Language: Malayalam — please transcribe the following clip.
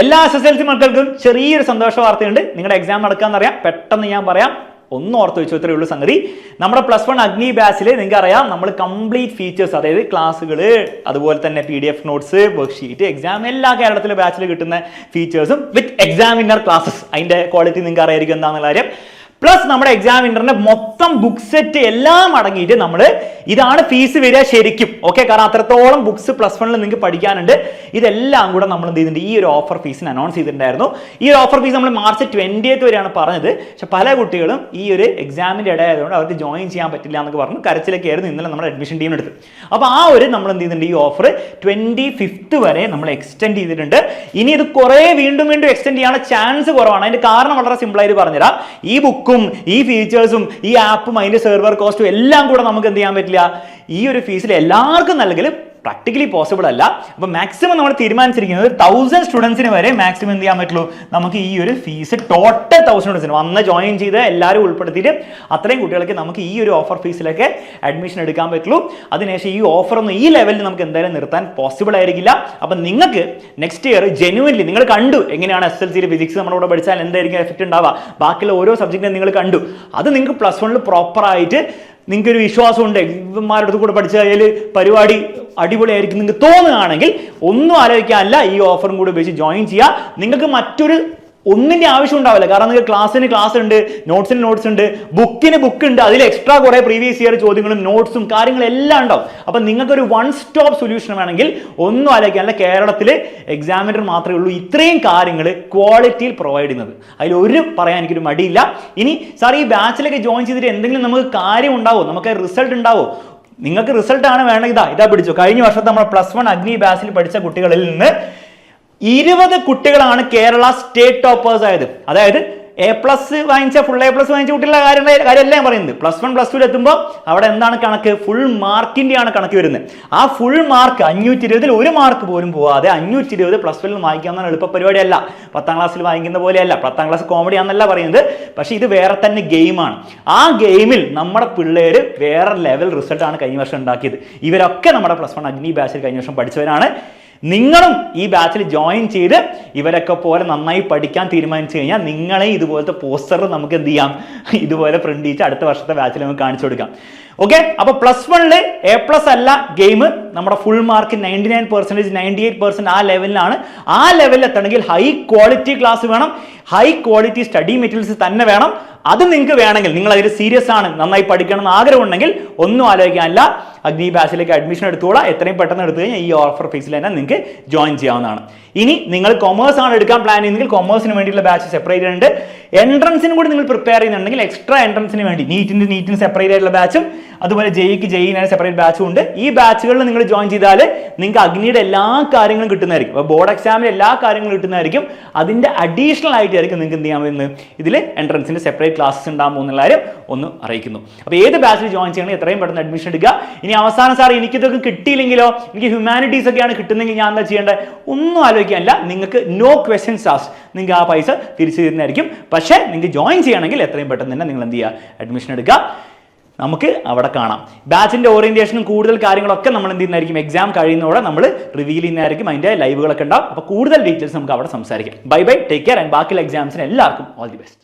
എല്ലാ SSLC മക്കൾക്കും ചെറിയൊരു സന്തോഷ വാർത്തയുണ്ട്. നിങ്ങളുടെ എക്സാം നടക്കാന്നറിയാം. പെട്ടെന്ന് ഞാൻ പറയാം, ഒന്ന് ഓർത്ത് വെച്ചു. ഇത്രയേ ഉള്ളൂ സംഗതി. നമ്മുടെ +1 അഗ്നി ബാച്ചിൽ നിങ്ങൾക്ക് അറിയാം, നമ്മൾ കംപ്ലീറ്റ് ഫീച്ചേഴ്സ്, അതായത് ക്ലാസ്സുകൾ, അതുപോലെ തന്നെ PDF നോട്ട്സ്, വർക്ക്ഷീറ്റ്, എക്സാം, എല്ലാ കേരളത്തിലെ ബാച്ചിൽ കിട്ടുന്ന ഫീച്ചേഴ്സും വിത്ത് എക്സാമിനർ ക്ലാസ്സസ്, അതിന്റെ ക്വാളിറ്റി നിങ്ങൾക്ക് അറിയായിരിക്കും എന്താണെന്നുള്ള കാര്യം. പ്ലസ് നമ്മുടെ എക്സാമിനറിന്റെ മൊത്തം ബുക്ക് സെറ്റ് എല്ലാം അടങ്ങിയിട്ട് നമ്മൾ ഇതാണ് ഫീസ് വരിക ശരിക്കും. ഓക്കെ, കാരണം അത്രത്തോളം ബുക്സ് +1 നിങ്ങൾക്ക് പഠിക്കാനുണ്ട്. ഇതെല്ലാം കൂടെ നമ്മൾ എന്ത് ചെയ്യുന്നുണ്ട്, ഈ ഒരു ഓഫർ ഫീസിന് അനൗൺസ് ചെയ്തിട്ടുണ്ടായിരുന്നു. ഈ ഒരു ഓഫർ ഫീസ് നമ്മൾ മാർച്ച് 20th വരെയാണ് പറഞ്ഞത്. പക്ഷെ പല കുട്ടികളും ഈ ഒരു എക്സാമിന്റെ ഇടയായതുകൊണ്ട് അവർക്ക് ജോയിൻ ചെയ്യാൻ പറ്റില്ല എന്നൊക്കെ പറഞ്ഞു കരച്ചിലൊക്കെ ആയിരുന്നു ഇന്നലെ നമ്മുടെ അഡ്മിഷൻ ടീമിനെടുത്ത്. അപ്പോൾ ആ ഒരു നമ്മൾ എന്ത് ചെയ്യുന്നുണ്ട്, ഈ ഓഫർ 25th വരെ നമ്മൾ എക്സ്റ്റെൻഡ് ചെയ്തിട്ടുണ്ട്. ഇനി ഇത് കുറേ വീണ്ടും എക്സ്റ്റെൻഡ് ചെയ്യാനുള്ള ചാൻസ് കുറവാണ്. അതിന്റെ കാരണം വളരെ സിമ്പിൾ ആയിട്ട് പറഞ്ഞുതരാം. ഈ ബുക്കും ഈ ഫീച്ചേഴ്സും ഈ ആപ്പും അതിന്റെ സെർവർ കോസ്റ്റും എല്ലാം കൂടെ നമുക്ക് എന്ത് ചെയ്യാൻ പറ്റില്ല, ഈ ഒരു ഫീസിൽ എല്ലാവർക്കും നൽകൽ പ്രാക്ടിക്കലി പോസിബിൾ അല്ല. അപ്പോൾ മാക്സിമം നമ്മൾ തീരുമാനിച്ചിരിക്കുന്നത് 1000 സ്റ്റുഡൻസിന് വരെ മാക്സിമം എന്ത് ചെയ്യാൻ പറ്റുള്ളൂ, നമുക്ക് ഈ ഒരു ഫീസ് ടോട്ടൽ 1000 സ്റ്റുഡൻസിന് വന്ന് ജോയിൻ ചെയ്ത് എല്ലാവരും ഉൾപ്പെടുത്തിയിട്ട് അത്രയും കുട്ടികൾക്ക് നമുക്ക് ഈ ഒരു ഓഫർ ഫീസിലൊക്കെ അഡ്മിഷൻ എടുക്കാൻ പറ്റുള്ളൂ. അതിനുശേഷം ഈ ഓഫർ ഒന്നും ഈ ലെവലിൽ നമുക്ക് എന്തായാലും നിർത്താൻ പോസിബിൾ ആയിരിക്കില്ല. അപ്പം നിങ്ങൾക്ക് നെക്സ്റ്റ് ഇയർ ജെന്യുവൻലി നിങ്ങൾ കണ്ടു എങ്ങനെയാണ് SSLC ഫിസിക്സ് നമ്മളിവിടെ പഠിച്ചാൽ എന്തായിരിക്കും എഫക്റ്റ് ഉണ്ടാവുക, ബാക്കിയുള്ള ഓരോ സബ്ജക്റ്റിനും നിങ്ങൾ കണ്ടു. അത് നിങ്ങൾക്ക് +1 പ്രോപ്പറായിട്ട് നിങ്ങൾക്കൊരു വിശ്വാസമുണ്ട്, ഇവന്മാരുടെ അടുത്ത് കൂടെ പഠിച്ച അതിൽ പരിപാടി അടിപൊളിയായിരിക്കും നിങ്ങൾക്ക് തോന്നുകയാണെങ്കിൽ ഒന്നും ആലോചിക്കാനല്ല, ഈ ഓഫറും കൂടി ഉപയോഗിച്ച് ജോയിൻ ചെയ്യുക. നിങ്ങൾക്ക് മറ്റൊരു ഒന്നിൻ്റെ ആവശ്യം ഉണ്ടാവില്ല. കാരണം നിങ്ങൾക്ക് ക്ലാസ്സിന് ക്ലാസ് ഉണ്ട്, നോട്ട്സിന് നോട്ട്സ് ഉണ്ട്, ബുക്കിന് ബുക്ക് ഉണ്ട്, അതിൽ എക്സ്ട്രാ കുറേ പ്രീവിയസ് ഇയർ ചോദ്യങ്ങളും നോട്ട്സും കാര്യങ്ങളും എല്ലാം ഉണ്ടാവും. അപ്പം നിങ്ങൾക്കൊരു വൺ സ്റ്റോപ്പ് സൊല്യൂഷൻ വേണമെങ്കിൽ ഒന്നും ആലോചിക്കാനല്ല, കേരളത്തിൽ എക്സാമിനർ മാത്രമേ ഉള്ളൂ ഇത്രയും കാര്യങ്ങൾ ക്വാളിറ്റിയിൽ പ്രൊവൈഡ് ചെയ്യുന്നത്. അതിലൊരു പറയാൻ എനിക്കൊരു മടിയില്ല. ഇനി സാർ ഈ ബാച്ചിലൊക്കെ ജോയിൻ ചെയ്തിട്ട് എന്തെങ്കിലും നമുക്ക് കാര്യം ഉണ്ടാവോ, നമുക്ക് റിസൾട്ട് ഉണ്ടാവോ? നിങ്ങൾക്ക് റിസൾട്ട് ആണ് വേണമെങ്കിൽ ഇതാ പിടിച്ചോ. കഴിഞ്ഞ വർഷത്തെ നമ്മൾ +1 അഗ്നി ബാച്ചിൽ പഠിച്ച കുട്ടികളിൽ നിന്ന് 20 കുട്ടികളാണ് കേരള സ്റ്റേറ്റ് ടോപ്പേഴ്സ് ആയത്. അതായത് A+ വാങ്ങിച്ച ഫുൾ A+ വാങ്ങിച്ച കുട്ടികളുടെ കാര്യമല്ല ഞാൻ പറയുന്നത്. +1 +2 എത്തുമ്പോൾ അവിടെ എന്താണ് കണക്ക്, ഫുൾ മാർക്കിൻ്റെയാണ് കണക്ക് വരുന്നത്. ആ ഫുൾ മാർക്ക് 520ൽ 1 മാർക്ക് പോലും പോവാതെ 520 +1 വാങ്ങിക്കാവുന്ന എളുപ്പ പരിപാടിയല്ല. 10ാം ക്ലാസ്സിൽ വാങ്ങിക്കുന്ന പോലെയല്ല. 10ാം ക്ലാസ് കോമഡി ആണെന്നല്ല പറയുന്നത്, പക്ഷേ ഇത് വേറെ തന്നെ ഗെയിമാണ്. ആ ഗെയിമിൽ നമ്മുടെ പിള്ളേർ വേറെ ലെവൽ റിസൾട്ടാണ് കഴിഞ്ഞ വർഷം ഉണ്ടാക്കിയത്. ഇവരൊക്കെ നമ്മുടെ +1 അഗ്നി ബാച്ചിൽ കഴിഞ്ഞ വർഷം പഠിച്ചവരാണ്. നിങ്ങളും ഈ ബാച്ചിൽ ജോയിൻ ചെയ്ത് ഇവരൊക്കെ പോലെ നന്നായി പഠിക്കാൻ തീരുമാനിച്ചു കഴിഞ്ഞാൽ നിങ്ങളെ ഇതുപോലത്തെ പോസ്റ്റർ നമുക്ക് എന്ത് ചെയ്യാം, ഇതുപോലെ പ്രിന്റ് ചെയ്ത് അടുത്ത വർഷത്തെ ബാച്ചിൽ നമുക്ക് കാണിച്ചു കൊടുക്കാം. ഓക്കെ, അപ്പൊ +1 A+ അല്ല ഗെയിം, നമ്മുടെ ഫുൾ മാർക്ക് 99%, 98% ആ ലെവലിലാണ്. ആ ലെവലിൽ എത്തണമെങ്കിൽ ഹൈ ക്വാളിറ്റി ക്ലാസ് വേണം, ഹൈ ക്വാളിറ്റി സ്റ്റഡി മെറ്റീരിയൽസ് തന്നെ വേണം. അത് നിങ്ങൾക്ക് വേണമെങ്കിൽ, നിങ്ങൾ അതിൽ സീരിയസ് ആണ്, നന്നായി പഠിക്കണം എന്ന് ആഗ്രഹമുണ്ടെങ്കിൽ ഒന്നും ആലോചിക്കാനല്ല, അഗ്നി ബാച്ചിലേക്ക് അഡ്മിഷൻ എടുത്തോളാം. എത്രയും പെട്ടെന്ന് എടുത്തു കഴിഞ്ഞാൽ ഈ ഓഫർ ഫീസിൽ തന്നെ നിങ്ങൾക്ക് ജോയിൻ ചെയ്യാവുന്നതാണ്. ഇനി നിങ്ങൾ കൊമേഴ്സ് ആണ് എടുക്കാൻ പ്ലാൻ ചെയ്യുന്നെങ്കിൽ കൊമേഴ്സിന് വേണ്ടിയുള്ള ബാച്ച് സെപ്പറേറ്റ് ഉണ്ട്. എൻട്രൻസിനും കൂടി നിങ്ങൾ പ്രിപ്പയർ ചെയ്യുന്നുണ്ടെങ്കിൽ എക്സ്ട്രാ എൻട്രൻസിന് വേണ്ടി നീറ്റിന് സെപ്പറേറ്റ് ആയിട്ടുള്ള ബാച്ചും അതുപോലെ ജെഇന് സെപ്പറേറ്റ് ബാച്ചും ഉണ്ട്. ഈ ബാച്ചുകളിൽ നിങ്ങൾ ജോയിൻ ചെയ്താൽ നിങ്ങൾക്ക് അഗ്നിയുടെ എല്ലാ കാര്യങ്ങളും കിട്ടുന്നതായിരിക്കും. അപ്പോൾ ബോർഡ് എക്സാമിന് എല്ലാ കാര്യങ്ങളും കിട്ടുന്നതായിരിക്കും. അതിൻ്റെ അഡീഷണൽ ആയിട്ടായിരിക്കും നിങ്ങൾക്ക് എന്ത് ചെയ്യാൻ പറ്റുന്നത്, ഇതിൽ എൻട്രൻസിൻ്റെ സെപ്പറേറ്റ് ക്ലാസ്സസ് ഉണ്ടാകും എന്നുള്ള കാര്യം ഒന്ന് അറിയിക്കുന്നു. അപ്പോൾ ഏത് ബാച്ചിൽ ജോയിൻ ചെയ്യണമെങ്കിൽ എത്രയും പെട്ടെന്ന് അഡ്മിഷൻ എടുക്കുക. ഇനി അവസാനം സാർ എനിക്കിതൊക്കെ കിട്ടിയില്ലെങ്കിലോ, എനിക്ക് ഹ്യൂമാനിറ്റീസ് ഒക്കെയാണ് കിട്ടുന്നെങ്കിൽ ഞാൻ എന്താ ചെയ്യേണ്ടത്, ഒന്നും ആലോചിക്കാനില്ല. നിങ്ങൾക്ക് നോ ക്വസ്റ്റ്യൻസ് ആസ്ക്ഡ്, നിങ്ങൾക്ക് ആ പൈസ തിരിച്ചു തരുന്നതായിരിക്കും. പക്ഷേ നിങ്ങൾക്ക് ജോയിൻ ചെയ്യണമെങ്കിൽ എത്രയും പെട്ടെന്ന് തന്നെ നിങ്ങൾ എന്ത് ചെയ്യുക, അഡ്മിഷൻ എടുക്കുക. നമുക്ക് അവിടെ കാണാം. ബാച്ചിന്റെ ഓറിയന്റേഷനും കൂടുതൽ കാര്യങ്ങളൊക്കെ നമ്മൾ എന്ത് ചെയ്യുന്നതായിരിക്കും, എക്സാം കഴിയുന്നതോടെ നമ്മൾ റിവീൽ ചെയ്യുന്നതായിരിക്കും. അതിന്റെ ലൈവുകളൊക്കെ ഉണ്ടാവും. അപ്പോൾ കൂടുതൽ ഡീറ്റെയിൽസ് നമുക്ക് അവിടെ സംസാരിക്കാം. ബൈ, ടേക്ക് കെയർ ആൻഡ് ബാക്കിയുള്ള എക്സാംസിന് എല്ലാവർക്കും ഓൾ ദി ബെസ്റ്റ്.